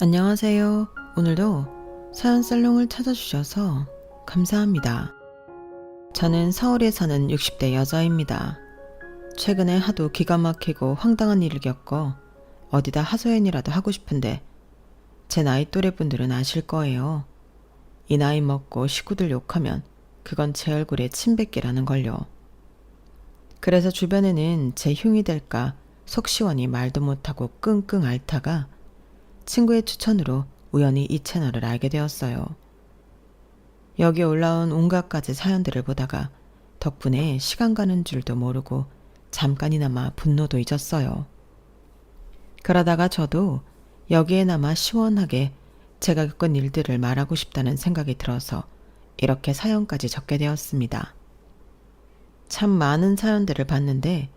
안녕하세요. 오늘도 사연 살롱을 찾아주셔서 감사합니다. 저는 서울에 사는 60대 여자입니다. 최근에 하도 기가 막히고 황당한 일을 겪어 어디다 하소연이라도 하고 싶은데 제 나이 또래 분들은 아실 거예요. 이 나이 먹고 식구들 욕하면 그건 제 얼굴에 침 뱉기라는 걸요. 그래서 주변에는 제 흉이 될까 속 시원히 말도 못하고 끙끙 앓다가 친구의 추천으로 우연히 이 채널을 알게 되었어요. 여기 올라온 온갖 가지 사연들을 보다가 덕분에 시간 가는 줄도 모르고 잠깐이나마 분노도 잊었어요. 그러다가 저도 여기에나마 시원하게 제가 겪은 일들을 말하고 싶다는 생각이 들어서 이렇게 사연까지 적게 되었습니다. 참 많은 사연들을 봤는데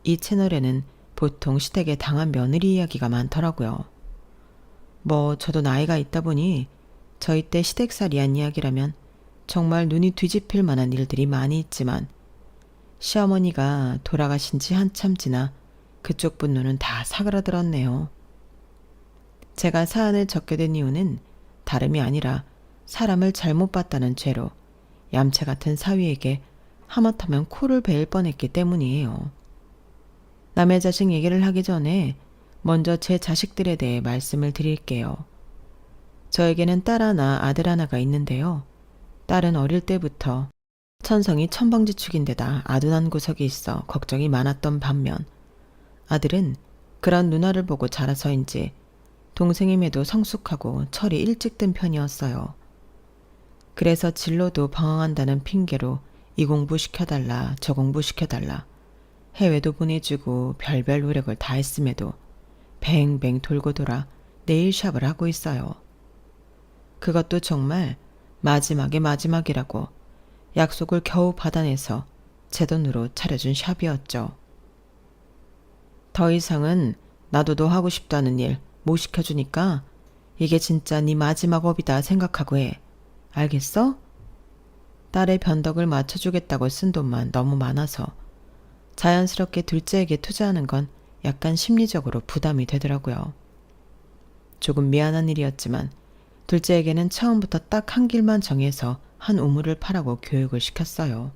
이 채널에는 보통 시댁에 당한 며느리 이야기가 많더라고요. 저도 나이가 있다 보니 저희 때 시댁살이한 이야기라면 정말 눈이 뒤집힐 만한 일들이 많이 있지만 시어머니가 돌아가신 지 한참 지나 그쪽 분노는 다 사그라들었네요. 제가 사연을 적게 된 이유는 다름이 아니라 사람을 잘못 봤다는 죄로 얌체 같은 사위에게 하마터면 코를 베일 뻔했기 때문이에요. 남의 자식 얘기를 하기 전에 먼저 제 자식들에 대해 말씀을 드릴게요. 저에게는 딸 하나, 아들 하나가 있는데요. 딸은 어릴 때부터 천성이 천방지축인데다 아둔한 구석이 있어 걱정이 많았던 반면 아들은 그런 누나를 보고 자라서인지 동생임에도 성숙하고 철이 일찍 든 편이었어요. 그래서 진로도 방황한다는 핑계로 이 공부 시켜달라 저 공부 시켜달라 해외도 보내주고 별별 노력을 다 했음에도 뱅뱅 돌고 돌아 네일샵을 하고 있어요. 그것도 정말 마지막에 마지막이라고 약속을 겨우 받아내서 제 돈으로 차려준 샵이었죠. 더 이상은 나도 너 하고 싶다는 일 못 시켜주니까 이게 진짜 네 마지막 업이다 생각하고 해. 알겠어? 딸의 변덕을 맞춰주겠다고 쓴 돈만 너무 많아서 자연스럽게 둘째에게 투자하는 건 약간 심리적으로 부담이 되더라고요. 조금 미안한 일이었지만 둘째에게는 처음부터 딱 한 길만 정해서 한 우물을 파라고 교육을 시켰어요.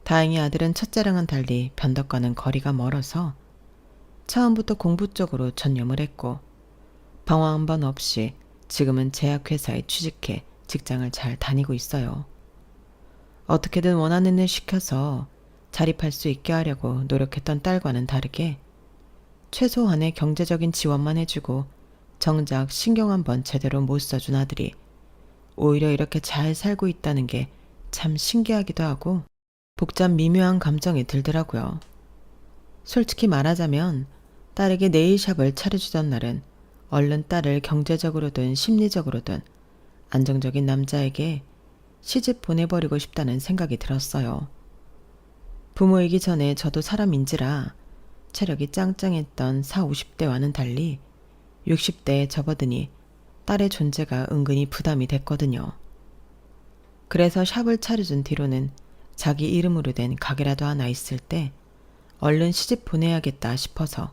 다행히 아들은 첫째랑은 달리 변덕과는 거리가 멀어서 처음부터 공부 쪽으로 전념을 했고 방황 한 번 없이 지금은 제약회사에 취직해 직장을 잘 다니고 있어요. 어떻게든 원하는 일 시켜서 자립할 수 있게 하려고 노력했던 딸과는 다르게 최소한의 경제적인 지원만 해주고 정작 신경 한번 제대로 못 써준 아들이 오히려 이렇게 잘 살고 있다는 게 참 신기하기도 하고 복잡 미묘한 감정이 들더라고요. 솔직히 말하자면 딸에게 네일샵을 차려주던 날은 얼른 딸을 경제적으로든 심리적으로든 안정적인 남자에게 시집 보내버리고 싶다는 생각이 들었어요. 부모이기 전에 저도 사람인지라 체력이 짱짱했던 40, 50대와는 달리 60대에 접어드니 딸의 존재가 은근히 부담이 됐거든요. 그래서 샵을 차려준 뒤로는 자기 이름으로 된 가게라도 하나 있을 때 얼른 시집 보내야겠다 싶어서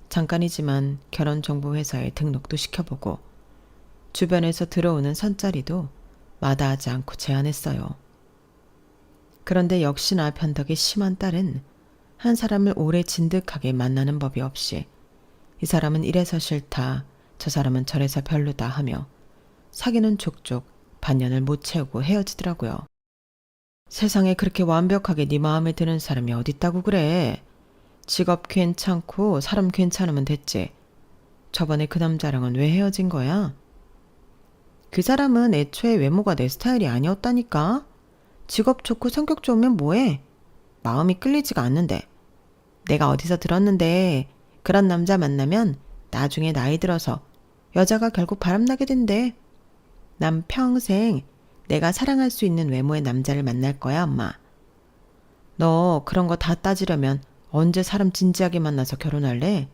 잠깐이지만 결혼정보회사에 등록도 시켜보고 주변에서 들어오는 선자리도 마다하지 않고 제안했어요. 그런데 역시나 변덕이 심한 딸은 한 사람을 오래 진득하게 만나는 법이 없이 이 사람은 이래서 싫다, 저 사람은 저래서 별로다 하며 사귀는 족족 반년을 못 채우고 헤어지더라고요. 세상에 그렇게 완벽하게 네 마음에 드는 사람이 어딨다고 그래. 직업 괜찮고 사람 괜찮으면 됐지. 저번에 그 남자랑은 왜 헤어진 거야? 그 사람은 애초에 외모가 내 스타일이 아니었다니까. 직업 좋고 성격 좋으면 뭐해? 마음이 끌리지가 않는데. 내가 어디서 들었는데 그런 남자 만나면 나중에 나이 들어서 여자가 결국 바람나게 된대. 난 평생 내가 사랑할 수 있는 외모의 남자를 만날 거야, 엄마. 너 그런 거 다 따지려면 언제 사람 진지하게 만나서 결혼할래?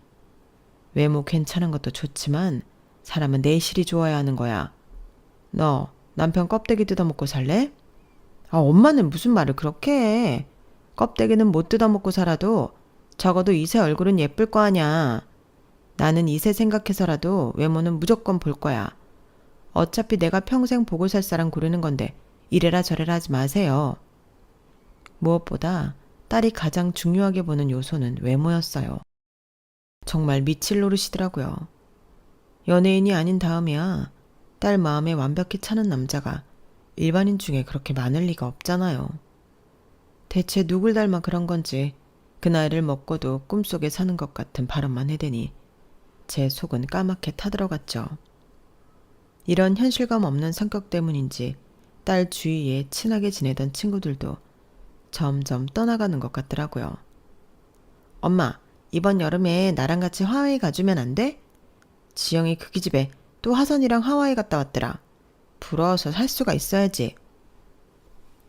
외모 괜찮은 것도 좋지만 사람은 내실이 좋아야 하는 거야. 너 남편 껍데기 뜯어먹고 살래? 엄마는 무슨 말을 그렇게 해. 껍데기는 못 뜯어먹고 살아도 적어도 이세 얼굴은 예쁠 거 아냐. 나는 이세 생각해서라도 외모는 무조건 볼 거야. 어차피 내가 평생 보고 살 사람 고르는 건데 이래라 저래라 하지 마세요. 무엇보다 딸이 가장 중요하게 보는 요소는 외모였어요. 정말 미칠 노릇이더라고요. 연예인이 아닌 다음이야 딸 마음에 완벽히 차는 남자가 일반인 중에 그렇게 많을 리가 없잖아요. 대체 누굴 닮아 그런 건지 그 나이를 먹고도 꿈속에 사는 것 같은 발언만 해대니 제 속은 까맣게 타들어갔죠. 이런 현실감 없는 성격 때문인지 딸 주위에 친하게 지내던 친구들도 점점 떠나가는 것 같더라고요. 엄마, 이번 여름에 나랑 같이 하와이 가주면 안 돼? 지영이 그 기집애 또 하선이랑 하와이 갔다 왔더라. 부러워서 살 수가 있어야지.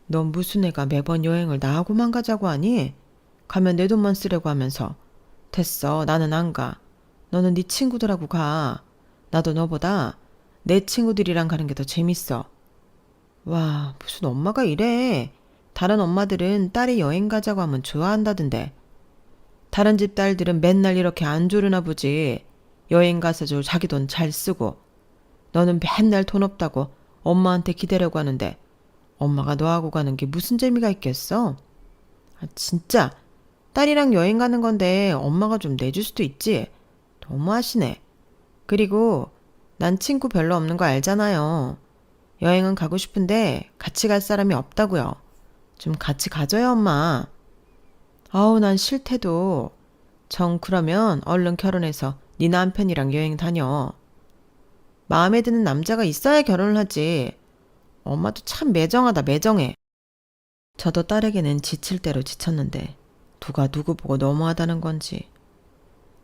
넌 무슨 애가 매번 여행을 나하고만 가자고 하니? 가면 내 돈만 쓰려고 하면서. 됐어, 나는 안 가. 너는 네 친구들하고 가. 나도 너보다 내 친구들이랑 가는 게 더 재밌어. 와, 무슨 엄마가 이래. 다른 엄마들은 딸이 여행 가자고 하면 좋아한다던데. 다른 집 딸들은 맨날 이렇게 안 조르나 보지. 여행 가서 자기 돈 잘 쓰고. 너는 맨날 돈 없다고 엄마한테 기대려고 하는데 엄마가 너하고 가는 게 무슨 재미가 있겠어? 아, 진짜 딸이랑 여행 가는 건데 엄마가 좀 내줄 수도 있지. 너무하시네. 그리고 난 친구 별로 없는 거 알잖아요. 여행은 가고 싶은데 같이 갈 사람이 없다고요. 좀 같이 가줘요, 엄마. 아우, 난 싫대도. 정 그러면 얼른 결혼해서 네 남편이랑 여행 다녀. 마음에 드는 남자가 있어야 결혼을 하지. 엄마도 참 매정하다, 매정해. 저도 딸에게는 지칠 대로 지쳤는데 누가 누구 보고 너무하다는 건지.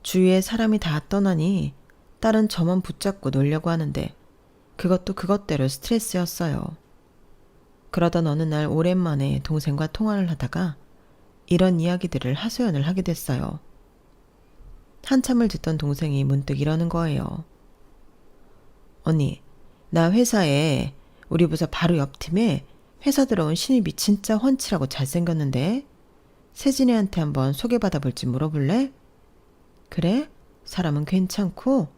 주위에 사람이 다 떠나니 딸은 저만 붙잡고 놀려고 하는데 그것도 그것대로 스트레스였어요. 그러던 어느 날 오랜만에 동생과 통화를 하다가 이런 이야기들을 하소연을 하게 됐어요. 한참을 듣던 동생이 문득 이러는 거예요. 언니, 나 회사에 우리 부서 바로 옆 팀에 회사 들어온 신입이 진짜 훤칠하고 잘생겼는데 세진이한테 한번 소개받아 볼지 물어볼래? 그래? 사람은 괜찮고?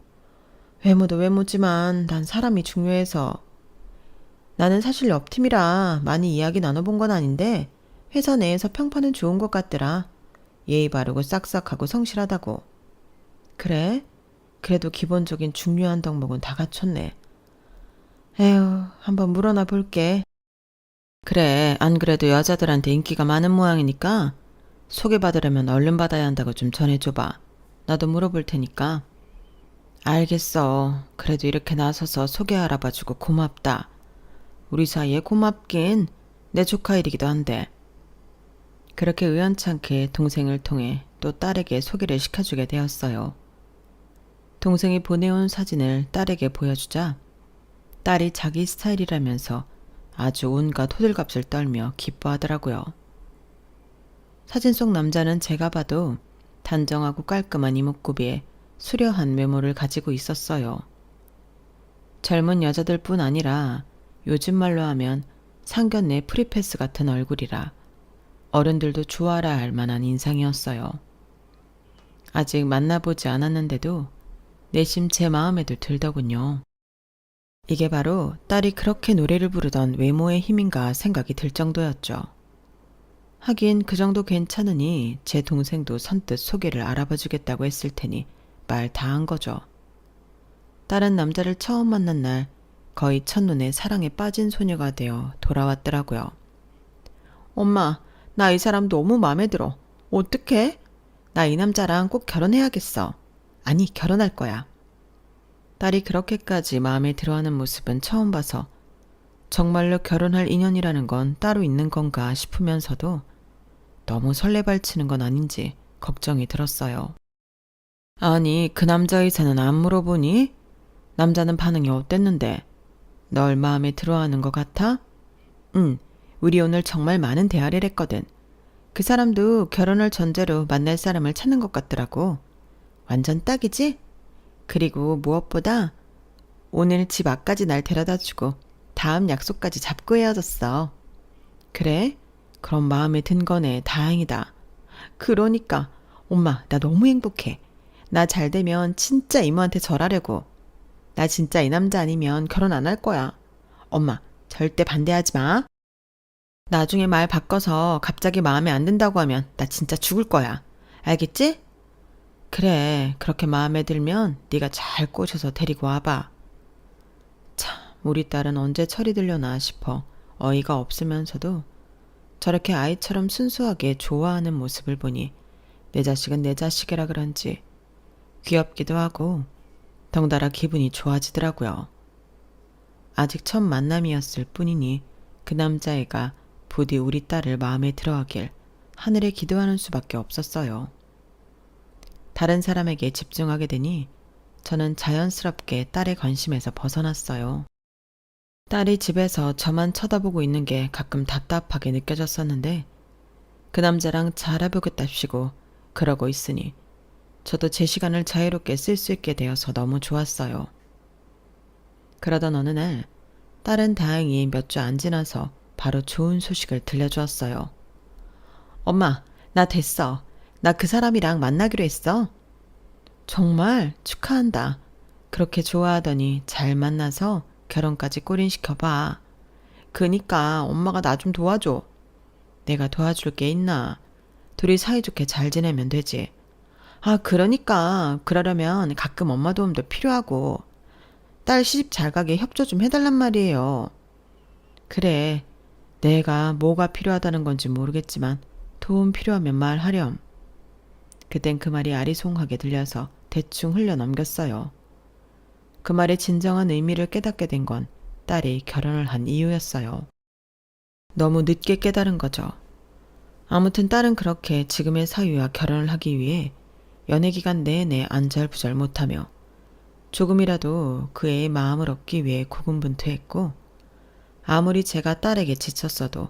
외모도 외모지만 난 사람이 중요해서. 나는 사실 옆 팀이라 많이 이야기 나눠본 건 아닌데 회사 내에서 평판은 좋은 것 같더라. 예의 바르고 싹싹하고 성실하다고. 그래? 그래도 기본적인 중요한 덕목은 다 갖췄네. 에휴, 한번 물어나 볼게. 그래, 안 그래도 여자들한테 인기가 많은 모양이니까 소개받으려면 얼른 받아야 한다고 좀 전해줘봐. 나도 물어볼 테니까. 알겠어. 그래도 이렇게 나서서 소개 알아봐주고 고맙다. 우리 사이에 고맙긴 내 조카 일이기도 한데. 그렇게 우연찮게 동생을 통해 또 딸에게 소개를 시켜주게 되었어요. 동생이 보내온 사진을 딸에게 보여주자 딸이 자기 스타일이라면서 아주 온갖 호들갑을 떨며 기뻐하더라고요. 사진 속 남자는 제가 봐도 단정하고 깔끔한 이목구비에 수려한 외모를 가지고 있었어요. 젊은 여자들뿐 아니라 요즘 말로 하면 상견례 프리패스 같은 얼굴이라 어른들도 좋아라 할 만한 인상이었어요. 아직 만나보지 않았는데도 내심 제 마음에도 들더군요. 이게 바로 딸이 그렇게 노래를 부르던 외모의 힘인가 생각이 들 정도였죠. 하긴 그 정도 괜찮으니 제 동생도 선뜻 소개를 알아봐 주겠다고 했을 테니 말 다 한 거죠. 딸은 남자를 처음 만난 날 거의 첫눈에 사랑에 빠진 소녀가 되어 돌아왔더라고요. 엄마, 나 이 사람 너무 마음에 들어. 어떡해? 나 이 남자랑 꼭 결혼해야겠어. 아니, 결혼할 거야. 딸이 그렇게까지 마음에 들어하는 모습은 처음 봐서 정말로 결혼할 인연이라는 건 따로 있는 건가 싶으면서도 너무 설레발치는 건 아닌지 걱정이 들었어요. 아니, 그 남자 의사는 안 물어보니? 남자는 반응이 어땠는데? 널 마음에 들어하는 것 같아? 응, 우리 오늘 정말 많은 대화를 했거든. 그 사람도 결혼을 전제로 만날 사람을 찾는 것 같더라고. 완전 딱이지? 그리고 무엇보다 오늘 집 앞까지 날 데려다주고 다음 약속까지 잡고 헤어졌어. 그래? 그럼 마음에 든 거네. 다행이다. 그러니까 엄마, 나 너무 행복해. 나 잘 되면 진짜 이모한테 절하려고. 나 진짜 이 남자 아니면 결혼 안 할 거야. 엄마, 절대 반대하지 마. 나중에 말 바꿔서 갑자기 마음에 안 든다고 하면 나 진짜 죽을 거야. 알겠지? 그래, 그렇게 마음에 들면 네가 잘 꼬셔서 데리고 와봐. 참, 우리 딸은 언제 철이 들려나 싶어 어이가 없으면서도 저렇게 아이처럼 순수하게 좋아하는 모습을 보니 내 자식은 내 자식이라 그런지 귀엽기도 하고 덩달아 기분이 좋아지더라고요. 아직 첫 만남이었을 뿐이니 그 남자애가 부디 우리 딸을 마음에 들어하길 하늘에 기도하는 수밖에 없었어요. 다른 사람에게 집중하게 되니 저는 자연스럽게 딸의 관심에서 벗어났어요. 딸이 집에서 저만 쳐다보고 있는 게 가끔 답답하게 느껴졌었는데 그 남자랑 잘 해보겠답시고 그러고 있으니 저도 제 시간을 자유롭게 쓸 수 있게 되어서 너무 좋았어요. 그러던 어느 날 딸은 다행히 몇 주 안 지나서 바로 좋은 소식을 들려주었어요. 엄마, 나 됐어. 나 그 사람이랑 만나기로 했어. 정말 축하한다. 그렇게 좋아하더니 잘 만나서 결혼까지 꼬린시켜봐. 그니까 엄마가 나 좀 도와줘. 내가 도와줄 게 있나. 둘이 사이좋게 잘 지내면 되지. 아, 그러니까 그러려면 가끔 엄마 도움도 필요하고 딸 시집 잘 가게 협조 좀 해달란 말이에요. 그래, 내가 뭐가 필요하다는 건지 모르겠지만 도움 필요하면 말하렴. 그땐 그 말이 아리송하게 들려서 대충 흘려 넘겼어요. 그 말의 진정한 의미를 깨닫게 된 건 딸이 결혼을 한 이유였어요. 너무 늦게 깨달은 거죠. 아무튼 딸은 그렇게 지금의 사위와 결혼을 하기 위해 연애 기간 내내 안절부절 못하며 조금이라도 그 애의 마음을 얻기 위해 고군분투했고 아무리 제가 딸에게 지쳤어도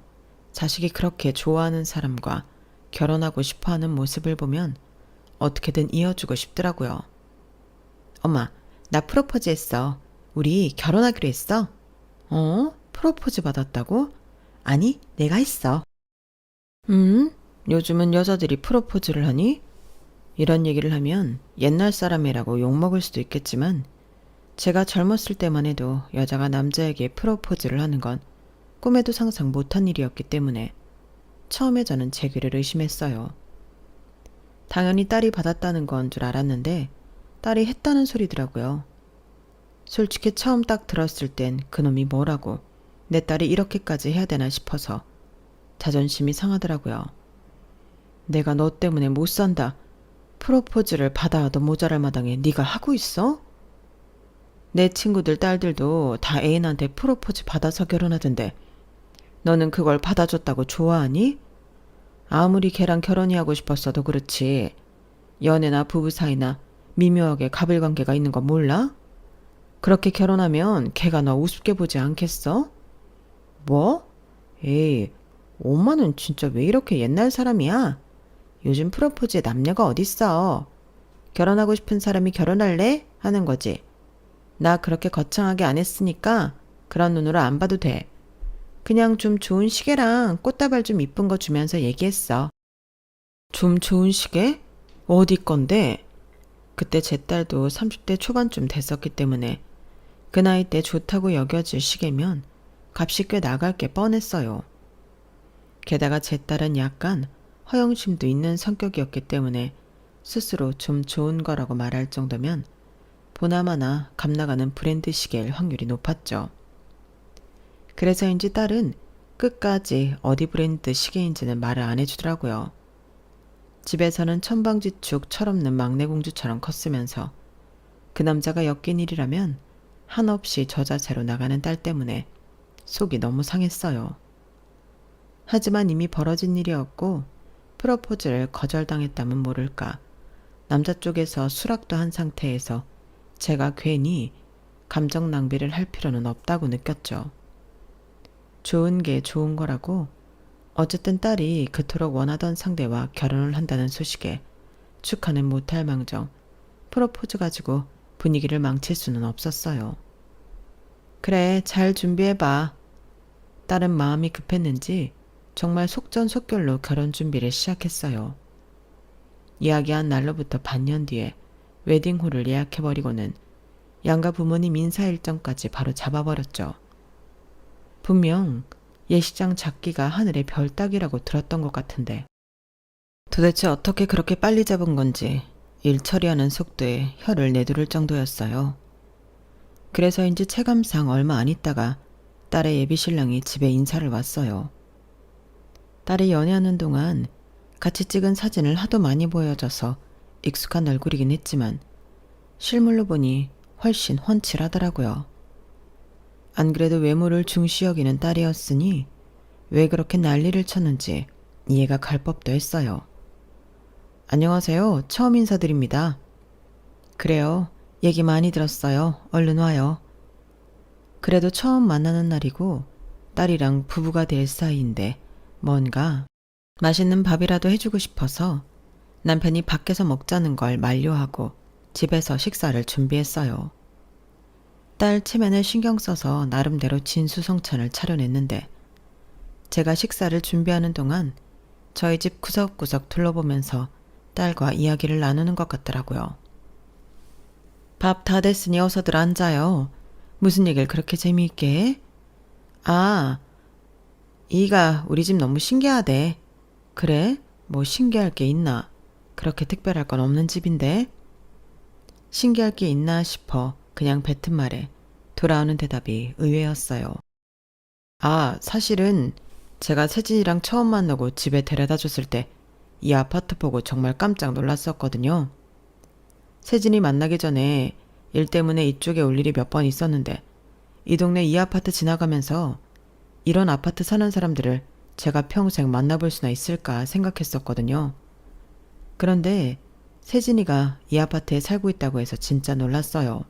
자식이 그렇게 좋아하는 사람과 결혼하고 싶어하는 모습을 보면 어떻게든 이어주고 싶더라고요. 엄마, 나 프로포즈 했어. 우리 결혼하기로 했어. 프로포즈 받았다고? 아니, 내가 했어. 요즘은 여자들이 프로포즈를 하니? 이런 얘기를 하면 옛날 사람이라고 욕먹을 수도 있겠지만 제가 젊었을 때만 해도 여자가 남자에게 프로포즈를 하는 건 꿈에도 상상 못한 일이었기 때문에 처음에 저는 제 귀를 의심했어요. 당연히 딸이 받았다는 건 줄 알았는데 딸이 했다는 소리더라고요. 솔직히 처음 딱 들었을 땐 그놈이 뭐라고 내 딸이 이렇게까지 해야 되나 싶어서 자존심이 상하더라고요. 내가 너 때문에 못 산다. 프로포즈를 받아도 모자랄 마당에 네가 하고 있어? 내 친구들 딸들도 다 애인한테 프로포즈 받아서 결혼하던데 너는 그걸 받아줬다고 좋아하니? 아무리 걔랑 결혼이 하고 싶었어도 그렇지 연애나 부부 사이나 미묘하게 가불관계가 있는 거 몰라? 그렇게 결혼하면 걔가 너 우습게 보지 않겠어? 뭐? 에이, 엄마는 진짜 왜 이렇게 옛날 사람이야? 요즘 프로포즈에 남녀가 어딨어. 결혼하고 싶은 사람이 결혼할래? 하는 거지. 나 그렇게 거창하게 안 했으니까 그런 눈으로 안 봐도 돼. 그냥 좀 좋은 시계랑 꽃다발 좀 이쁜 거 주면서 얘기했어. 좀 좋은 시계? 어디 건데? 그때 제 딸도 30대 초반쯤 됐었기 때문에 그 나이 때 좋다고 여겨질 시계면 값이 꽤 나갈 게 뻔했어요. 게다가 제 딸은 약간 허영심도 있는 성격이었기 때문에 스스로 좀 좋은 거라고 말할 정도면 보나마나 값나가는 브랜드 시계일 확률이 높았죠. 그래서인지 딸은 끝까지 어디 브랜드 시계인지는 말을 안 해주더라고요. 집에서는 천방지축 철없는 막내 공주처럼 컸으면서 그 남자가 엮인 일이라면 한없이 저자세로 나가는 딸 때문에 속이 너무 상했어요. 하지만 이미 벌어진 일이었고 프로포즈를 거절당했다면 모를까 남자 쪽에서 수락도 한 상태에서 제가 괜히 감정 낭비를 할 필요는 없다고 느꼈죠. 좋은 게 좋은 거라고 어쨌든 딸이 그토록 원하던 상대와 결혼을 한다는 소식에 축하는 못할 망정 프로포즈 가지고 분위기를 망칠 수는 없었어요. 그래, 잘 준비해봐. 딸은 마음이 급했는지 정말 속전속결로 결혼 준비를 시작했어요. 이야기한 날로부터 반년 뒤에 웨딩홀을 예약해버리고는 양가 부모님 인사 일정까지 바로 잡아버렸죠. 분명 예식장 잡기가 하늘의 별 따기라고 들었던 것 같은데 도대체 어떻게 그렇게 빨리 잡은 건지 일 처리하는 속도에 혀를 내두를 정도였어요. 그래서인지 체감상 얼마 안 있다가 딸의 예비신랑이 집에 인사를 왔어요. 딸이 연애하는 동안 같이 찍은 사진을 하도 많이 보여줘서 익숙한 얼굴이긴 했지만 실물로 보니 훨씬 훤칠하더라고요. 안 그래도 외모를 중시 여기는 딸이었으니 왜 그렇게 난리를 쳤는지 이해가 갈 법도 했어요. 안녕하세요. 처음 인사드립니다. 그래요. 얘기 많이 들었어요. 얼른 와요. 그래도 처음 만나는 날이고 딸이랑 부부가 될 사이인데 뭔가 맛있는 밥이라도 해주고 싶어서 남편이 밖에서 먹자는 걸 만류하고 집에서 식사를 준비했어요. 딸 체면을 신경 써서 나름대로 진수성찬을 차려냈는데 제가 식사를 준비하는 동안 저희 집 구석구석 둘러보면서 딸과 이야기를 나누는 것 같더라고요. 밥 다 됐으니 어서들 앉아요. 무슨 얘기를 그렇게 재미있게 해? 아, 이가 우리 집 너무 신기하대. 그래? 뭐 신기할 게 있나? 그렇게 특별할 건 없는 집인데? 신기할 게 있나 싶어 그냥 뱉은 말에 돌아오는 대답이 의외였어요. 아, 사실은 제가 세진이랑 처음 만나고 집에 데려다 줬을 때 이 아파트 보고 정말 깜짝 놀랐었거든요. 세진이 만나기 전에 일 때문에 이쪽에 올 일이 몇 번 있었는데 이 동네 이 아파트 지나가면서 이런 아파트 사는 사람들을 제가 평생 만나볼 수나 있을까 생각했었거든요. 그런데 세진이가 이 아파트에 살고 있다고 해서 진짜 놀랐어요.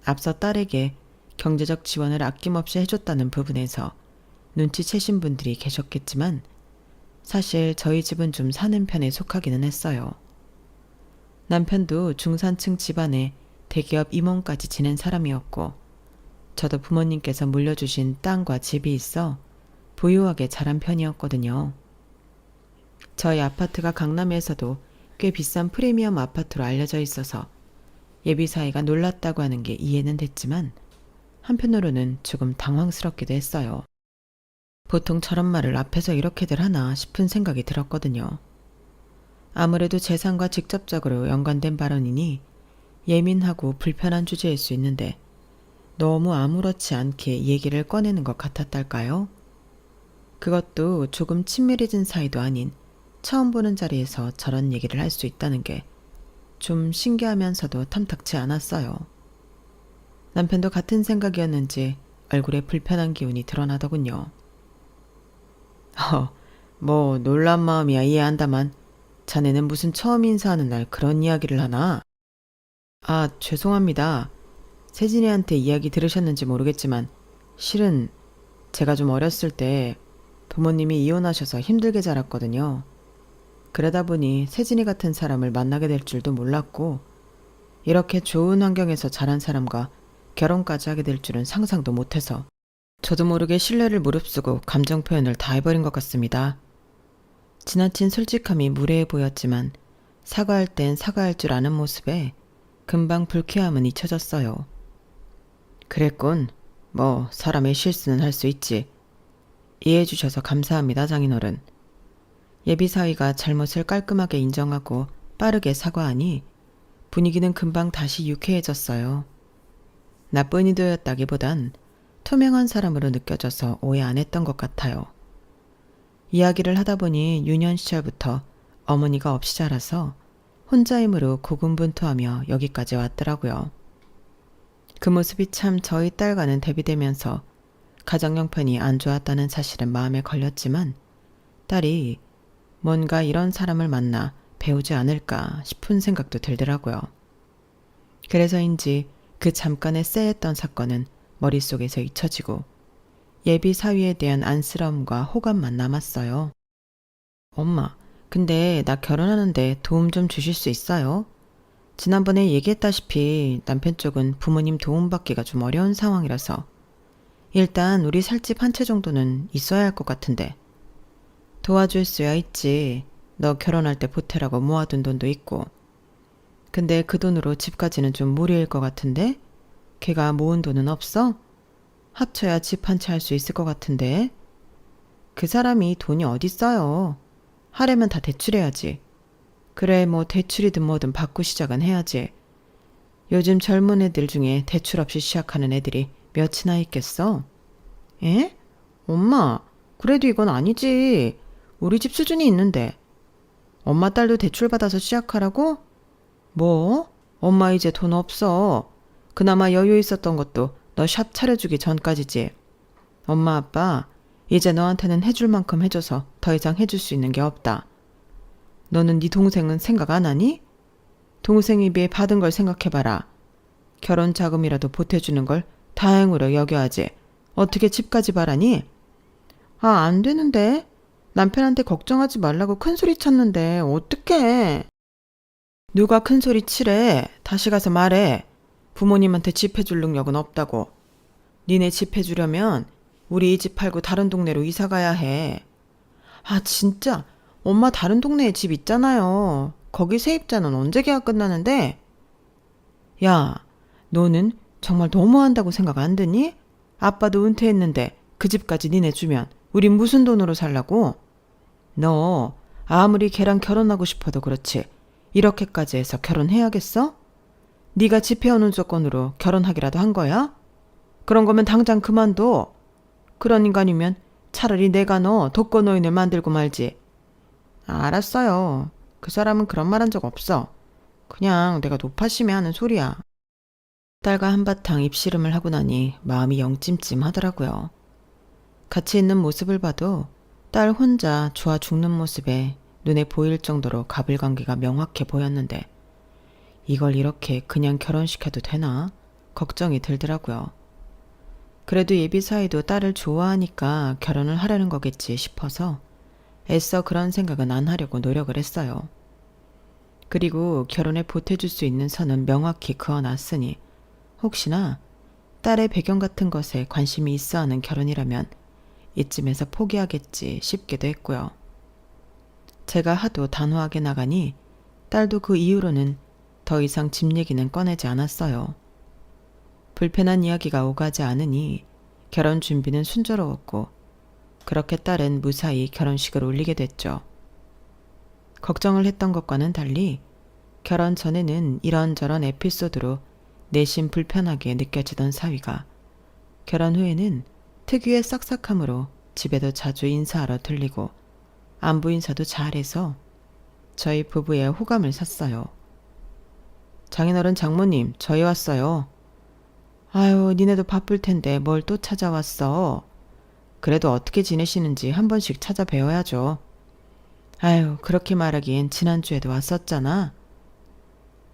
앞서 딸에게 경제적 지원을 아낌없이 해줬다는 부분에서 눈치채신 분들이 계셨겠지만 사실 저희 집은 좀 사는 편에 속하기는 했어요. 남편도 중산층 집안에 대기업 임원까지 지낸 사람이었고 저도 부모님께서 물려주신 땅과 집이 있어 부유하게 자란 편이었거든요. 저희 아파트가 강남에서도 꽤 비싼 프리미엄 아파트로 알려져 있어서 예비 사이가 놀랐다고 하는 게 이해는 됐지만 한편으로는 조금 당황스럽기도 했어요. 보통 저런 말을 앞에서 이렇게들 하나 싶은 생각이 들었거든요. 아무래도 재산과 직접적으로 연관된 발언이니 예민하고 불편한 주제일 수 있는데 너무 아무렇지 않게 얘기를 꺼내는 것 같았달까요? 그것도 조금 친밀해진 사이도 아닌 처음 보는 자리에서 저런 얘기를 할 수 있다는 게 좀 신기하면서도 탐탁치 않았어요. 남편도 같은 생각이었는지 얼굴에 불편한 기운이 드러나더군요. 뭐 놀란 마음이야 이해한다만 자네는 무슨 처음 인사하는 날 그런 이야기를 하나? 아, 죄송합니다. 세진이한테 이야기 들으셨는지 모르겠지만 실은 제가 좀 어렸을 때 부모님이 이혼하셔서 힘들게 자랐거든요. 그러다 보니 세진이 같은 사람을 만나게 될 줄도 몰랐고 이렇게 좋은 환경에서 자란 사람과 결혼까지 하게 될 줄은 상상도 못해서 저도 모르게 신뢰를 무릅쓰고 감정 표현을 다 해버린 것 같습니다. 지나친 솔직함이 무례해 보였지만 사과할 땐 사과할 줄 아는 모습에 금방 불쾌함은 잊혀졌어요. 그랬군. 뭐 사람의 실수는 할 수 있지. 이해해 주셔서 감사합니다, 장인어른. 예비 사위가 잘못을 깔끔하게 인정하고 빠르게 사과하니 분위기는 금방 다시 유쾌해졌어요. 나쁜 의도였다기보단 투명한 사람으로 느껴져서 오해 안 했던 것 같아요. 이야기를 하다 보니 유년 시절부터 어머니가 없이 자라서 혼자 힘으로 고군분투하며 여기까지 왔더라고요. 그 모습이 참 저희 딸과는 대비되면서 가정 형편이 안 좋았다는 사실은 마음에 걸렸지만 딸이 뭔가 이런 사람을 만나 배우지 않을까 싶은 생각도 들더라고요. 그래서인지 그 잠깐의 쎄했던 사건은 머릿속에서 잊혀지고 예비 사위에 대한 안쓰러움과 호감만 남았어요. 엄마, 근데 나 결혼하는데 도움 좀 주실 수 있어요? 지난번에 얘기했다시피 남편 쪽은 부모님 도움받기가 좀 어려운 상황이라서 일단 우리 살 집 한 채 정도는 있어야 할 것 같은데 도와줄 수야 있지. 너 결혼할 때 보태라고 모아둔 돈도 있고. 근데 그 돈으로 집까지는 좀 무리일 것 같은데? 걔가 모은 돈은 없어? 합쳐야 집 한 채 할 수 있을 것 같은데? 그 사람이 돈이 어딨어요. 하려면 다 대출해야지. 그래 뭐 대출이든 뭐든 받고 시작은 해야지. 요즘 젊은 애들 중에 대출 없이 시작하는 애들이 몇이나 있겠어? 에? 엄마, 그래도 이건 아니지. 우리 집 수준이 있는데. 엄마 딸도 대출 받아서 시작하라고? 뭐? 엄마 이제 돈 없어. 그나마 여유 있었던 것도 너 샵 차려주기 전까지지. 엄마 아빠 이제 너한테는 해줄 만큼 해줘서 더 이상 해줄 수 있는 게 없다. 너는 네 동생은 생각 안 하니? 동생에 비해 받은 걸 생각해봐라. 결혼 자금이라도 보태주는 걸 다행으로 여겨야지. 어떻게 집까지 바라니? 아, 안 되는데. 남편한테 걱정하지 말라고 큰소리 쳤는데 어떡해. 누가 큰소리 치래. 다시 가서 말해. 부모님한테 집 해줄 능력은 없다고. 니네 집 해주려면 우리 이 집 팔고 다른 동네로 이사 가야 해. 아, 진짜. 엄마 다른 동네에 집 있잖아요. 거기 세입자는 언제 계약 끝나는데? 야, 너는 정말 너무한다고 생각 안 드니? 아빠도 은퇴했는데 그 집까지 니네 주면 우린 무슨 돈으로 살라고? 너 아무리 걔랑 결혼하고 싶어도 그렇지 이렇게까지 해서 결혼해야겠어? 네가 집 해오는 조건으로 결혼하기라도 한 거야? 그런 거면 당장 그만둬. 그런 인간이면 차라리 내가 너 독거노인을 만들고 말지. 알았어요. 그 사람은 그런 말 한 적 없어. 그냥 내가 높아심에 하는 소리야. 딸과 한바탕 입씨름을 하고 나니 마음이 영 찜찜하더라고요. 같이 있는 모습을 봐도 딸 혼자 좋아 죽는 모습에 눈에 보일 정도로 가불관계가 명확해 보였는데 이걸 이렇게 그냥 결혼시켜도 되나 걱정이 들더라고요. 그래도 예비 사이도 딸을 좋아하니까 결혼을 하려는 거겠지 싶어서 애써 그런 생각은 안 하려고 노력을 했어요. 그리고 결혼에 보태줄 수 있는 선은 명확히 그어놨으니 혹시나 딸의 배경 같은 것에 관심이 있어 하는 결혼이라면 이쯤에서 포기하겠지 싶기도 했고요. 제가 하도 단호하게 나가니 딸도 그 이후로는 더 이상 집 얘기는 꺼내지 않았어요. 불편한 이야기가 오가지 않으니 결혼 준비는 순조로웠고 그렇게 딸은 무사히 결혼식을 올리게 됐죠. 걱정을 했던 것과는 달리 결혼 전에는 이런저런 에피소드로 내심 불편하게 느껴지던 사위가 결혼 후에는 특유의 싹싹함으로 집에도 자주 인사하러 들리고 안부 인사도 잘해서 저희 부부의 호감을 샀어요. 장인어른 장모님, 저희 왔어요. 아유, 니네도 바쁠 텐데 뭘 또 찾아왔어. 그래도 어떻게 지내시는지 한 번씩 찾아뵈어야죠. 아유, 그렇게 말하기엔 지난주에도 왔었잖아.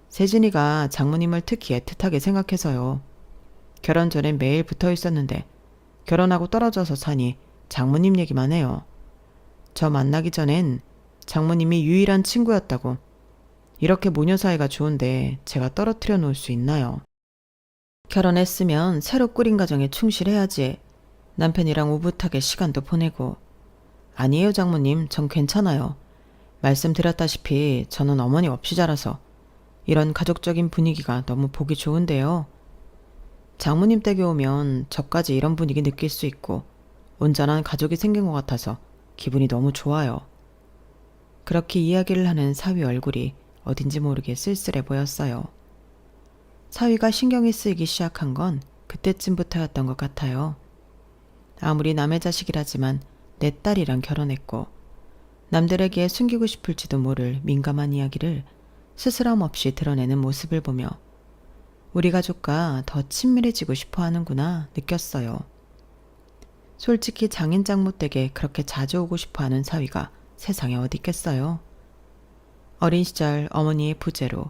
세진이가 장모님을 특히 애틋하게 생각해서요. 결혼 전엔 매일 붙어 있었는데 결혼하고 떨어져서 사니 장모님 얘기만 해요. 저 만나기 전엔 장모님이 유일한 친구였다고. 이렇게 모녀 사이가 좋은데 제가 떨어뜨려 놓을 수 있나요? 결혼했으면 새로 꾸린 가정에 충실해야지. 남편이랑 오붓하게 시간도 보내고. 아니에요 장모님, 전 괜찮아요. 말씀드렸다시피 저는 어머니 없이 자라서 이런 가족적인 분위기가 너무 보기 좋은데요. 장모님 댁에 오면 저까지 이런 분위기 느낄 수 있고 온전한 가족이 생긴 것 같아서 기분이 너무 좋아요. 그렇게 이야기를 하는 사위 얼굴이 어딘지 모르게 쓸쓸해 보였어요. 사위가 신경이 쓰이기 시작한 건 그때쯤부터였던 것 같아요. 아무리 남의 자식이라지만 내 딸이랑 결혼했고 남들에게 숨기고 싶을지도 모를 민감한 이야기를 스스럼 없이 드러내는 모습을 보며 우리 가족과 더 친밀해지고 싶어 하는구나 느꼈어요. 솔직히 장인 장모 댁에 그렇게 자주 오고 싶어 하는 사위가 세상에 어디 있겠어요. 어린 시절 어머니의 부재로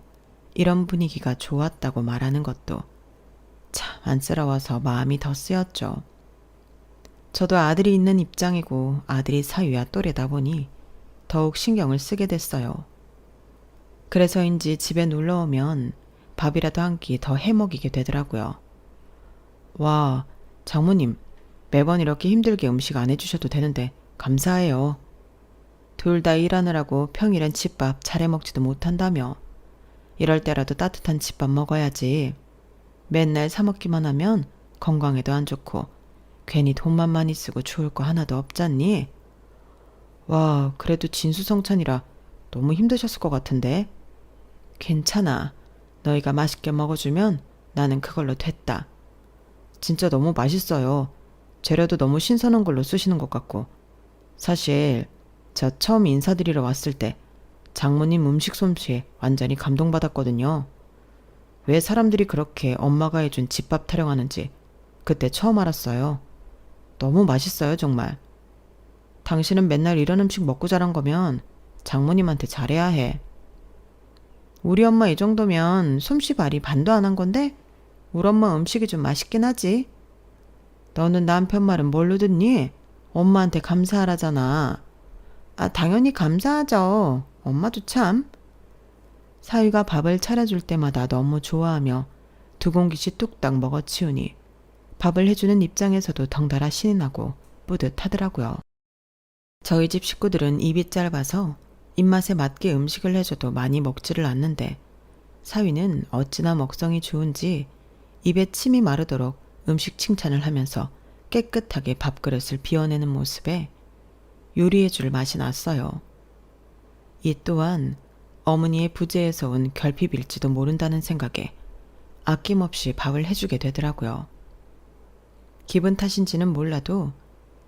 이런 분위기가 좋았다고 말하는 것도 참 안쓰러워서 마음이 더 쓰였죠. 저도 아들이 있는 입장이고 아들이 사위와 또래다 보니 더욱 신경을 쓰게 됐어요. 그래서인지 집에 놀러오면 밥이라도 한 끼 더 해먹이게 되더라고요. 와, 장모님, 매번 이렇게 힘들게 음식 안 해주셔도 되는데 감사해요. 둘 다 일하느라고 평일엔 집밥 잘 해먹지도 못한다며. 이럴 때라도 따뜻한 집밥 먹어야지. 맨날 사 먹기만 하면 건강에도 안 좋고 괜히 돈만 많이 쓰고 좋을 거 하나도 없잖니? 와, 그래도 진수성찬이라 너무 힘드셨을 것 같은데. 괜찮아. 너희가 맛있게 먹어주면 나는 그걸로 됐다. 진짜 너무 맛있어요. 재료도 너무 신선한 걸로 쓰시는 것 같고. 사실 저 처음 인사드리러 왔을 때 장모님 음식 솜씨에 완전히 감동받았거든요. 왜 사람들이 그렇게 엄마가 해준 집밥 타령하는지 그때 처음 알았어요. 너무 맛있어요, 정말. 당신은 맨날 이런 음식 먹고 자란 거면 장모님한테 잘해야 해. 우리 엄마 이 정도면 솜씨 발휘 반도 안 한 건데 우리 엄마 음식이 좀 맛있긴 하지. 너는 남편 말은 뭘로 듣니? 엄마한테 감사하라잖아. 아, 당연히 감사하죠. 엄마도 참. 사위가 밥을 차려줄 때마다 너무 좋아하며 두 공기씩 뚝딱 먹어치우니 밥을 해주는 입장에서도 덩달아 신이 나고 뿌듯하더라고요. 저희 집 식구들은 입이 짧아서 입맛에 맞게 음식을 해줘도 많이 먹지를 않는데 사위는 어찌나 먹성이 좋은지 입에 침이 마르도록 음식 칭찬을 하면서 깨끗하게 밥그릇을 비워내는 모습에 요리해줄 맛이 났어요. 이 또한 어머니의 부재에서 온 결핍일지도 모른다는 생각에 아낌없이 밥을 해주게 되더라고요. 기분 탓인지는 몰라도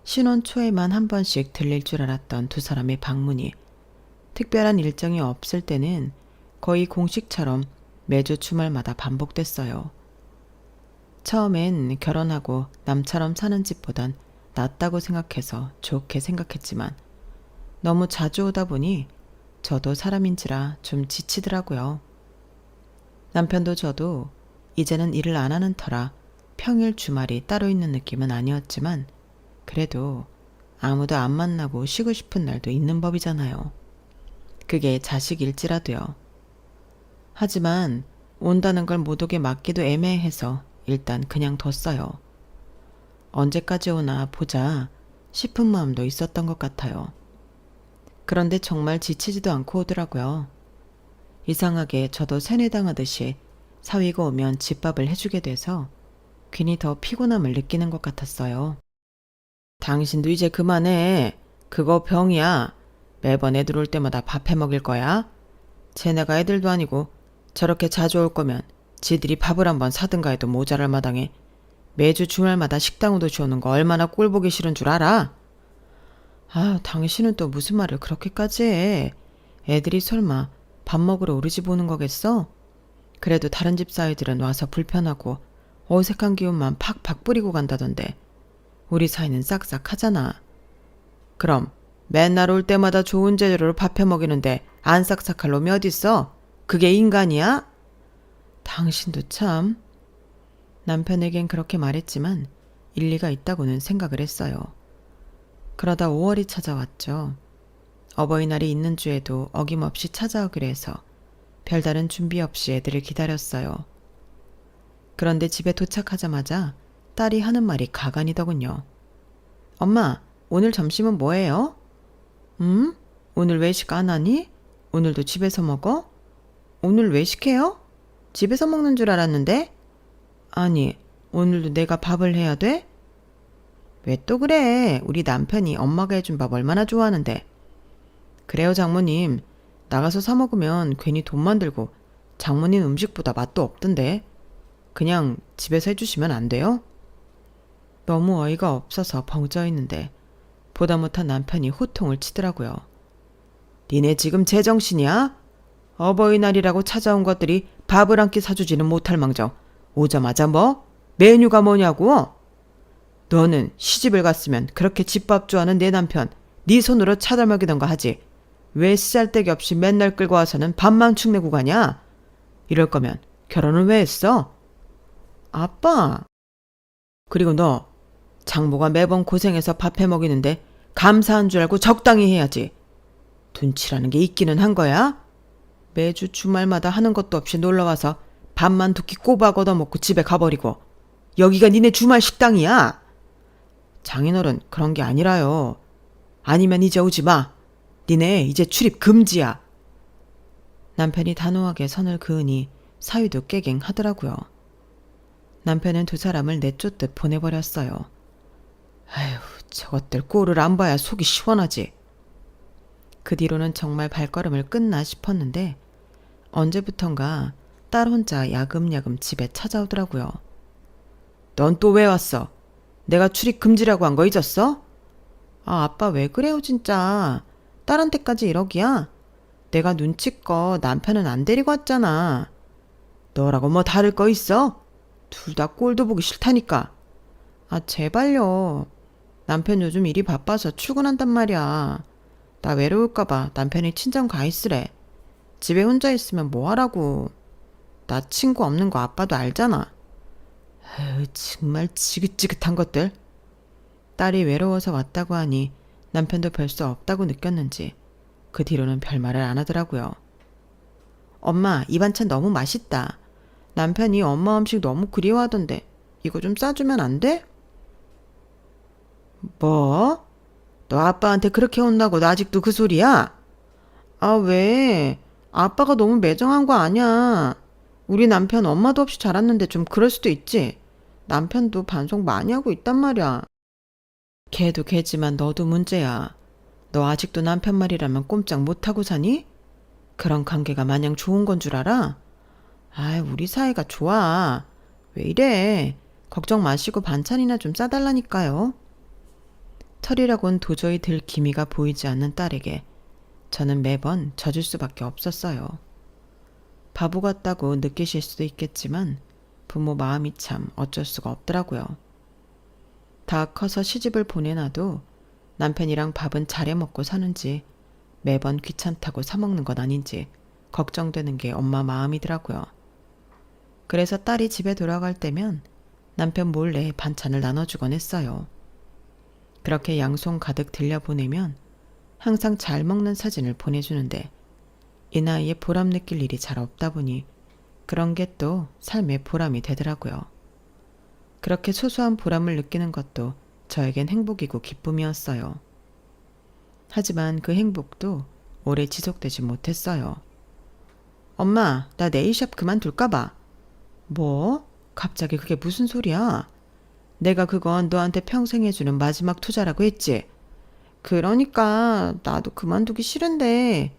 신혼 초에만 한 번씩 들릴 줄 알았던 두 사람의 방문이 특별한 일정이 없을 때는 거의 공식처럼 매주 주말마다 반복됐어요. 처음엔 결혼하고 남처럼 사는 집보단 낫다고 생각해서 좋게 생각했지만 너무 자주 오다 보니 저도 사람인지라 좀 지치더라고요. 남편도 저도 이제는 일을 안 하는 터라 평일 주말이 따로 있는 느낌은 아니었지만 그래도 아무도 안 만나고 쉬고 싶은 날도 있는 법이잖아요. 그게 자식일지라도요. 하지만 온다는 걸 못 오게 막기도 애매해서 일단 그냥 뒀어요. 언제까지 오나 보자 싶은 마음도 있었던 것 같아요. 그런데 정말 지치지도 않고 오더라고요. 이상하게 저도 세뇌당하듯이 사위가 오면 집밥을 해주게 돼서 괜히 더 피곤함을 느끼는 것 같았어요. 당신도 이제 그만해. 그거 병이야. 매번 애들 올 때마다 밥 해 먹일 거야? 쟤네가 애들도 아니고 저렇게 자주 올 거면 지들이 밥을 한번 사든가 해도 모자랄 마당에 매주 주말마다 식당으로 주오는 거 얼마나 꼴보기 싫은 줄 알아? 아, 당신은 또 무슨 말을 그렇게까지 해. 애들이 설마 밥 먹으러 우리 집 오는 거겠어? 그래도 다른 집 사이들은 와서 불편하고 어색한 기운만 팍팍 뿌리고 간다던데 우리 사이는 싹싹하잖아. 그럼 맨날 올 때마다 좋은 재료로 밥 해 먹이는데 안 싹싹할 놈이 어딨어? 그게 인간이야? 당신도 참. 남편에겐 그렇게 말했지만 일리가 있다고는 생각을 했어요. 그러다 5월이 찾아왔죠. 어버이날이 있는 주에도 어김없이 찾아오기로 해서 별다른 준비 없이 애들을 기다렸어요. 그런데 집에 도착하자마자 딸이 하는 말이 가관이더군요. 엄마, 오늘 점심은 뭐예요? 오늘 외식 안 하니? 오늘도 집에서 먹어? 오늘 외식해요? 집에서 먹는 줄 알았는데? 아니, 오늘도 내가 밥을 해야 돼? 왜 또 그래? 우리 남편이 엄마가 해준 밥 얼마나 좋아하는데. 그래요, 장모님. 나가서 사 먹으면 괜히 돈만 들고 장모님 음식보다 맛도 없던데. 그냥 집에서 해주시면 안 돼요? 너무 어이가 없어서 벙쪄 있는데 보다 못한 남편이 호통을 치더라고요. 니네 지금 제정신이야? 어버이날이라고 찾아온 것들이 밥을 한 끼 사주지는 못할 망정 오자마자 뭐? 메뉴가 뭐냐고? 너는 시집을 갔으면 그렇게 집밥 좋아하는 내 남편 네 손으로 차려 먹이던가 하지. 왜 쓰잘데기 없이 맨날 끌고 와서는 밥만 축내고 가냐? 이럴 거면 결혼을 왜 했어? 아빠. 그리고 너 장모가 매번 고생해서 밥 해 먹이는데 감사한 줄 알고 적당히 해야지. 둔치라는 게 있기는 한 거야? 매주 주말마다 하는 것도 없이 놀러와서 밥만 두 끼 꼬박 얻어먹고 집에 가버리고 여기가 니네 주말 식당이야? 장인어른 그런 게 아니라요. 아니면 이제 오지 마. 니네 이제 출입 금지야. 남편이 단호하게 선을 그으니 사위도 깨갱하더라고요. 남편은 두 사람을 내쫓듯 보내버렸어요. 아휴, 저것들 꼴을 안 봐야 속이 시원하지. 그 뒤로는 정말 발걸음을 끊나 싶었는데 언제부턴가 딸 혼자 야금야금 집에 찾아오더라고요. 넌 또 왜 왔어? 내가 출입 금지라고 한 거 잊었어? 아, 아빠 왜 그래요 진짜. 딸한테까지 이러기야? 내가 눈치껏 남편은 안 데리고 왔잖아. 너라고 뭐 다를 거 있어? 둘 다 꼴도 보기 싫다니까. 아, 제발요. 남편 요즘 일이 바빠서 출근한단 말이야. 나 외로울까봐 남편이 친정 가 있으래. 집에 혼자 있으면 뭐 하라고. 나 친구 없는 거 아빠도 알잖아. 에휴, 정말 지긋지긋한 것들. 딸이 외로워서 왔다고 하니 남편도 별 수 없다고 느꼈는지 그 뒤로는 별말을 안 하더라고요. 엄마, 이 반찬 너무 맛있다. 남편이 엄마 음식 너무 그리워하던데 이거 좀 싸주면 안 돼? 뭐? 너 아빠한테 그렇게 혼나고 너 아직도 그 소리야? 아, 왜? 아빠가 너무 매정한 거 아니야. 우리 남편 엄마도 없이 자랐는데 좀 그럴 수도 있지. 남편도 반성 많이 하고 있단 말이야. 걔도 걔지만 너도 문제야. 너 아직도 남편 말이라면 꼼짝 못하고 사니? 그런 관계가 마냥 좋은 건 줄 알아? 아이, 우리 사이가 좋아. 왜 이래? 걱정 마시고 반찬이나 좀 싸달라니까요. 털이라곤 도저히 들 기미가 보이지 않는 딸에게 저는 매번 져줄 수밖에 없었어요. 바보 같다고 느끼실 수도 있겠지만 부모 마음이 참 어쩔 수가 없더라고요. 다 커서 시집을 보내놔도 남편이랑 밥은 잘해 먹고 사는지 매번 귀찮다고 사먹는 건 아닌지 걱정되는 게 엄마 마음이더라고요. 그래서 딸이 집에 돌아갈 때면 남편 몰래 반찬을 나눠주곤 했어요. 그렇게 양손 가득 들려보내면 항상 잘 먹는 사진을 보내주는데 이 나이에 보람 느낄 일이 잘 없다 보니 그런 게 또 삶의 보람이 되더라고요. 그렇게 소소한 보람을 느끼는 것도 저에겐 행복이고 기쁨이었어요. 하지만 그 행복도 오래 지속되지 못했어요. 엄마, 나 네일샵 그만둘까 봐. 뭐? 갑자기 그게 무슨 소리야? 내가 그건 너한테 평생 해주는 마지막 투자라고 했지. 그러니까 나도 그만두기 싫은데.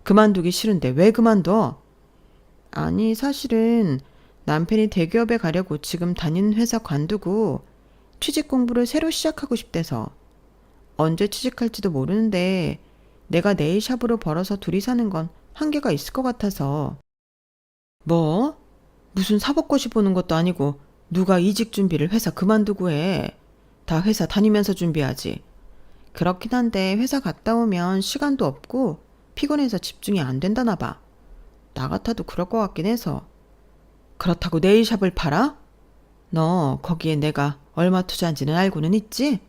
그만두기 싫은데 왜 그만둬? 아니, 사실은 남편이 대기업에 가려고 지금 다니는 회사 관두고 취직 공부를 새로 시작하고 싶대서. 언제 취직할지도 모르는데 내가 네일샵으로 벌어서 둘이 사는 건 한계가 있을 것 같아서. 뭐? 무슨 사법고시 보는 것도 아니고 누가 이직 준비를 회사 그만두고 해. 다 회사 다니면서 준비하지. 그렇긴 한데 회사 갔다 오면 시간도 없고 피곤해서 집중이 안 된다나 봐. 나 같아도 그럴 것 같긴 해서. 그렇다고 네일샵을 팔아? 너 거기에 내가 얼마 투자한지는 알고는 있지?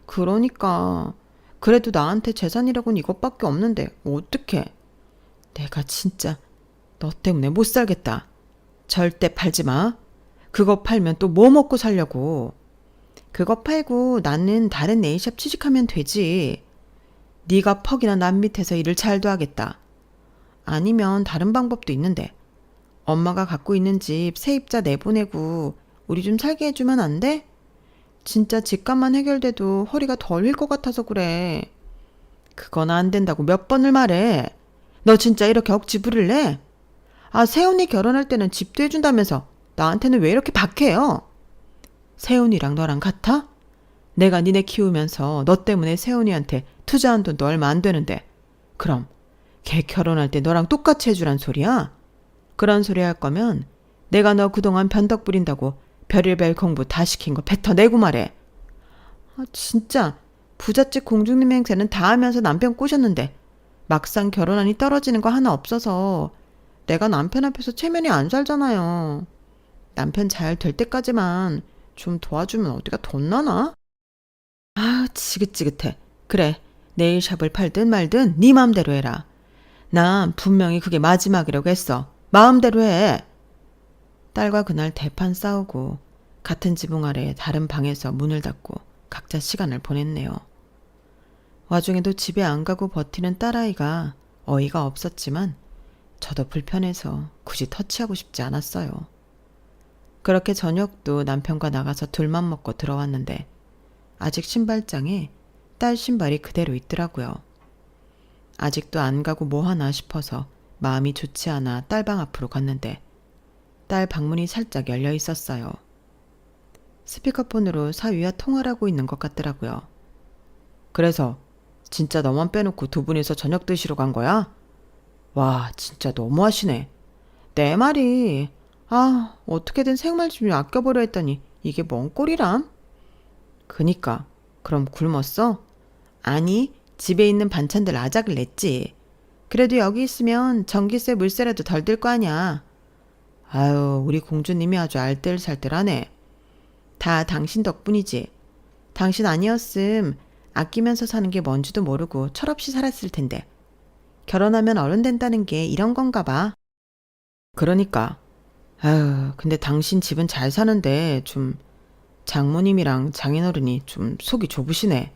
그러니까 그래도 나한테 재산이라고는 이것밖에 없는데 어떡해. 내가 진짜 너 때문에 못 살겠다. 절대 팔지 마. 그거 팔면 또 뭐 먹고 살려고. 그거 팔고 나는 다른 네일샵 취직하면 되지. 네가 퍽이나 남 밑에서 일을 잘도 하겠다. 아니면 다른 방법도 있는데 엄마가 갖고 있는 집 세입자 내보내고 우리 좀 살게 해주면 안 돼? 진짜 집값만 해결돼도 허리가 덜 휠 것 같아서 그래. 그건 안 된다고 몇 번을 말해. 너 진짜 이렇게 억지 부릴래? 아, 세훈이 결혼할 때는 집도 해준다면서 나한테는 왜 이렇게 박해요? 세훈이랑 너랑 같아? 내가 니네 키우면서 너 때문에 세훈이한테 투자한 돈도 얼마 안 되는데 그럼 걔 결혼할 때 너랑 똑같이 해주란 소리야? 그런 소리 할 거면 내가 너 그동안 변덕 부린다고 별의별 공부 다 시킨 거 뱉어내고 말해. 아, 진짜 부잣집 공주님 행세는 다 하면서 남편 꼬셨는데 막상 결혼하니 떨어지는 거 하나 없어서 내가 남편 앞에서 체면이 안 살잖아요. 남편 잘 될 때까지만 좀 도와주면 어디가 돈 나나? 아, 지긋지긋해. 그래, 네일샵을 팔든 말든 네 마음대로 해라. 난 분명히 그게 마지막이라고 했어. 마음대로 해. 딸과 그날 대판 싸우고 같은 지붕 아래 다른 방에서 문을 닫고 각자 시간을 보냈네요. 와중에도 집에 안 가고 버티는 딸아이가 어이가 없었지만 저도 불편해서 굳이 터치하고 싶지 않았어요. 그렇게 저녁도 남편과 나가서 둘만 먹고 들어왔는데 아직 신발장에 딸 신발이 그대로 있더라고요. 아직도 안 가고 뭐 하나 싶어서 마음이 좋지 않아 딸방 앞으로 갔는데 딸 방문이 살짝 열려 있었어요. 스피커폰으로 사위와 통화를 하고 있는 것 같더라고요. 그래서 진짜 너만 빼놓고 두 분이서 저녁 드시러 간 거야? 와, 진짜 너무하시네. 내 말이 어떻게든 생활 좀 아껴보려 했더니 이게 뭔 꼴이람? 그니까 그럼 굶었어? 아니, 집에 있는 반찬들 아작을 냈지. 그래도 여기 있으면 전기세 물세라도 덜 들 거 아냐. 아유, 우리 공주님이 아주 알뜰살뜰하네. 다 당신 덕분이지. 당신 아니었음 아끼면서 사는 게 뭔지도 모르고 철없이 살았을 텐데. 결혼하면 어른 된다는 게 이런 건가 봐. 그러니까. 아유, 근데 당신 집은 잘 사는데 좀 장모님이랑 장인어른이 좀 속이 좁으시네.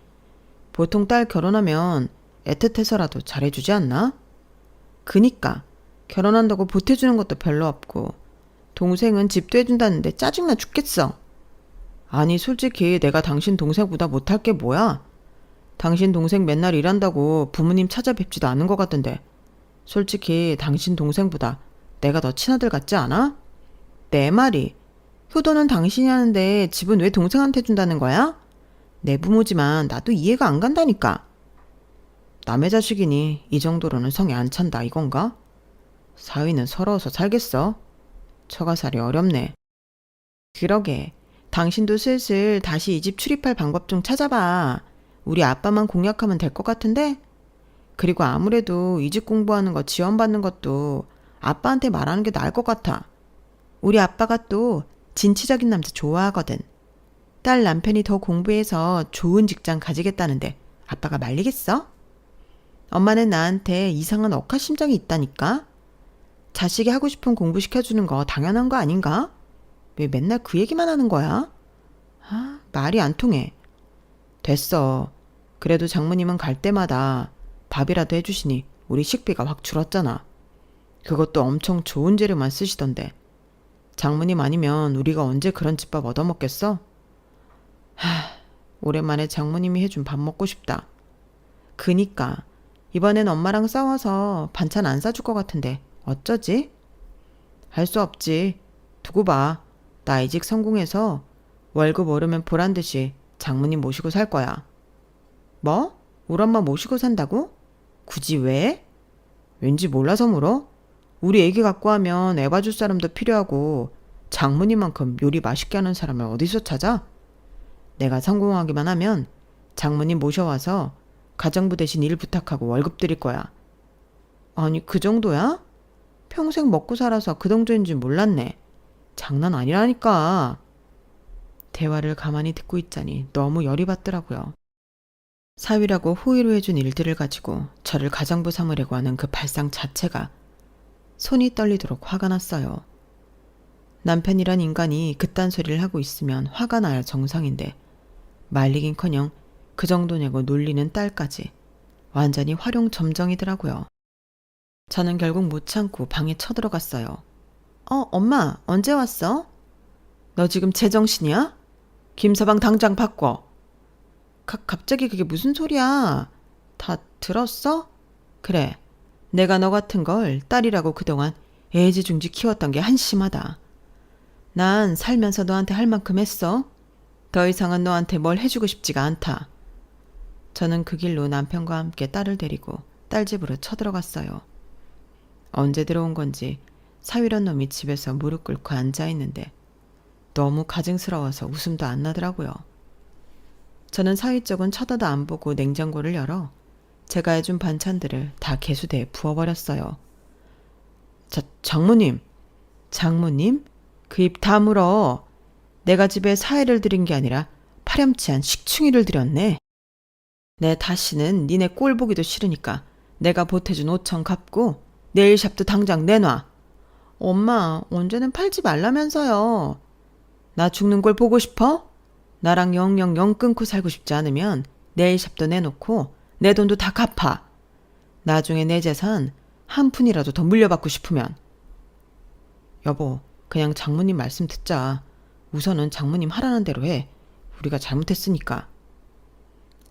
보통 딸 결혼하면 애틋해서라도 잘해주지 않나? 그니까 결혼한다고 보태주는 것도 별로 없고 동생은 집도 해준다는데 짜증나 죽겠어. 아니 솔직히 내가 당신 동생보다 못할 게 뭐야? 당신 동생 맨날 일한다고 부모님 찾아뵙지도 않은 것 같던데 솔직히 당신 동생보다 내가 더 친아들 같지 않아? 내 말이 효도는 당신이 하는데 집은 왜 동생한테 준다는 거야? 내 부모지만 나도 이해가 안 간다니까. 남의 자식이니 이 정도로는 성에 안 찬다 이건가? 사위는 서러워서 살겠어. 처가살이 어렵네. 그러게 당신도 슬슬 다시 이 집 출입할 방법 좀 찾아봐. 우리 아빠만 공략하면 될 것 같은데? 그리고 아무래도 이 집 공부하는 거 지원받는 것도 아빠한테 말하는 게 나을 것 같아. 우리 아빠가 또 진취적인 남자 좋아하거든. 딸 남편이 더 공부해서 좋은 직장 가지겠다는데 아빠가 말리겠어? 엄마는 나한테 이상한 억하심정이 있다니까? 자식이 하고 싶은 공부 시켜주는 거 당연한 거 아닌가? 왜 맨날 그 얘기만 하는 거야? 말이 안 통해. 됐어. 그래도 장모님은 갈 때마다 밥이라도 해주시니 우리 식비가 확 줄었잖아. 그것도 엄청 좋은 재료만 쓰시던데. 장모님 아니면 우리가 언제 그런 집밥 얻어먹겠어? 오랜만에 장모님이 해준 밥 먹고 싶다. 그니까 이번엔 엄마랑 싸워서 반찬 안 사줄 것 같은데 어쩌지? 할 수 없지. 두고 봐. 나 이직 성공해서 월급 오르면 보란듯이 장모님 모시고 살 거야. 뭐? 우리 엄마 모시고 산다고? 굳이 왜? 왠지 몰라서 물어? 우리 애기 갖고 하면 애 봐줄 사람도 필요하고 장모님만큼 요리 맛있게 하는 사람을 어디서 찾아? 내가 성공하기만 하면 장모님 모셔와서 가정부 대신 일 부탁하고 월급 드릴 거야. 아니 그 정도야? 평생 먹고 살아서 그 정도인지 몰랐네. 장난 아니라니까. 대화를 가만히 듣고 있자니 너무 열이 받더라고요. 사위라고 호의로 해준 일들을 가지고 저를 가정부 삼으려고 하는 그 발상 자체가 손이 떨리도록 화가 났어요. 남편이란 인간이 그딴 소리를 하고 있으면 화가 나야 정상인데 말리긴커녕 그 정도냐고 놀리는 딸까지 완전히 활용점정이더라고요. 저는 결국 못 참고 방에 쳐들어갔어요. 엄마 언제 왔어? 너 지금 제정신이야? 김서방 당장 바꿔. 갑자기 그게 무슨 소리야? 다 들었어? 그래. 내가 너 같은 걸 딸이라고 그동안 애지중지 키웠던 게 한심하다. 난 살면서 너한테 할 만큼 했어. 더 이상은 너한테 뭘 해주고 싶지가 않다. 저는 그 길로 남편과 함께 딸을 데리고 딸 집으로 쳐들어갔어요. 언제 들어온 건지 사위란 놈이 집에서 무릎 꿇고 앉아있는데 너무 가증스러워서 웃음도 안 나더라고요. 저는 사위 쪽은 쳐다도 안 보고 냉장고를 열어 제가 해준 반찬들을 다 개수대에 부어버렸어요. 장모님. 장모님? 그 입 다물어. 내가 집에 사회를 들인 게 아니라 파렴치한 식충이를 들였네. 내 다시는 니네 꼴 보기도 싫으니까 내가 보태준 5천 갚고 네일샵도 당장 내놔. 엄마 언제는 팔지 말라면서요. 나 죽는 걸 보고 싶어? 나랑 영영 끊고 살고 싶지 않으면 네일샵도 내놓고 내 돈도 다 갚아. 나중에 내 재산 한 푼이라도 더 물려받고 싶으면. 여보, 그냥 장모님 말씀 듣자. 우선은 장모님 하라는 대로 해. 우리가 잘못했으니까.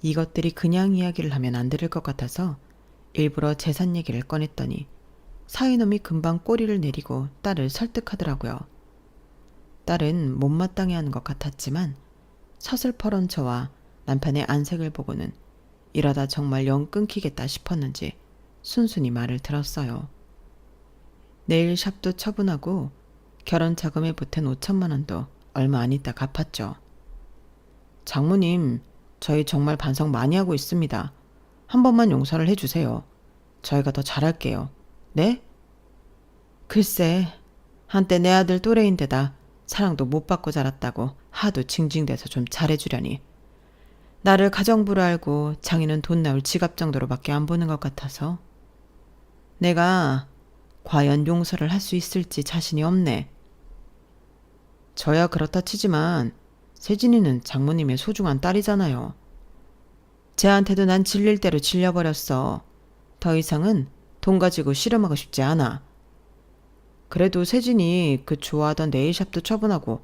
이것들이 그냥 이야기를 하면 안 들을 것 같아서 일부러 재산 얘기를 꺼냈더니 사위놈이 금방 꼬리를 내리고 딸을 설득하더라고요. 딸은 못마땅해하는 것 같았지만 서슬퍼런 저와 남편의 안색을 보고는 이러다 정말 영 끊기겠다 싶었는지 순순히 말을 들었어요. 내일 샵도 처분하고 결혼 자금에 보탠 5천만 원도 얼마 안 있다 갚았죠. 장모님, 저희 정말 반성 많이 하고 있습니다. 한 번만 용서를 해주세요. 저희가 더 잘할게요. 네? 글쎄, 한때 내 아들 또래인데다 사랑도 못 받고 자랐다고 하도 징징대서 좀 잘해주려니. 나를 가정부로 알고 장인은 돈 나올 지갑 정도로밖에 안 보는 것 같아서 내가 과연 용서를 할 수 있을지 자신이 없네. 저야 그렇다 치지만 세진이는 장모님의 소중한 딸이잖아요. 쟤한테도 난 질릴 대로 질려버렸어. 더 이상은 돈 가지고 씨름하고 싶지 않아. 그래도 세진이 그 좋아하던 네일샵도 처분하고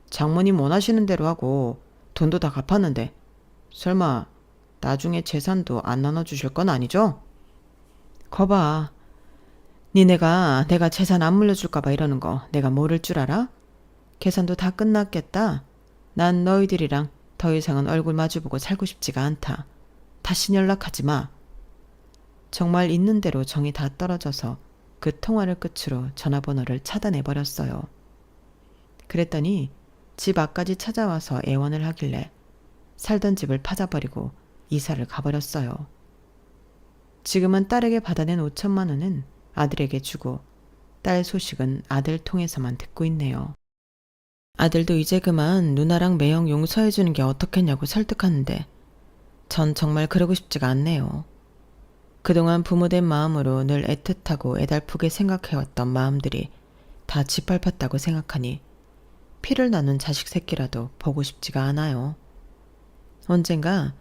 장모님 원하시는 대로 하고 돈도 다 갚았는데 설마 나중에 재산도 안 나눠주실 건 아니죠? 거봐. 니네가 내가 재산 안 물려줄까봐 이러는 거 내가 모를 줄 알아? 계산도 다 끝났겠다. 난 너희들이랑 더 이상은 얼굴 마주보고 살고 싶지가 않다. 다시 연락하지 마. 정말 있는 대로 정이 다 떨어져서 그 통화를 끝으로 전화번호를 차단해버렸어요. 그랬더니 집 앞까지 찾아와서 애원을 하길래 살던 집을 파자버리고 이사를 가버렸어요. 지금은 딸에게 받아낸 5천만 원은 아들에게 주고 딸 소식은 아들 통해서만 듣고 있네요. 아들도 이제 그만 누나랑 매형 용서해주는 게 어떻겠냐고 설득하는데 전 정말 그러고 싶지가 않네요. 그동안 부모된 마음으로 늘 애틋하고 애달프게 생각해왔던 마음들이 다 짓밟혔다고 생각하니 피를 나눈 자식 새끼라도 보고 싶지가 않아요. 언젠가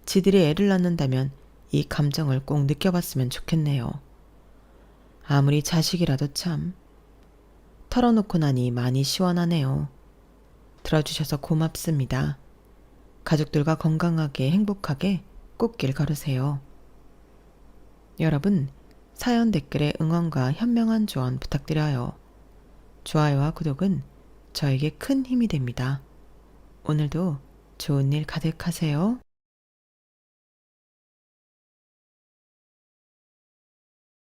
지들이 애를 낳는다면 이 감정을 꼭 느껴봤으면 좋겠네요. 아무리 자식이라도 참. 털어놓고 나니 많이 시원하네요. 들어주셔서 고맙습니다. 가족들과 건강하게 행복하게 꽃길 걸으세요. 여러분, 사연 댓글에 응원과 현명한 조언 부탁드려요. 좋아요와 구독은 저에게 큰 힘이 됩니다. 오늘도 좋은 일 가득하세요.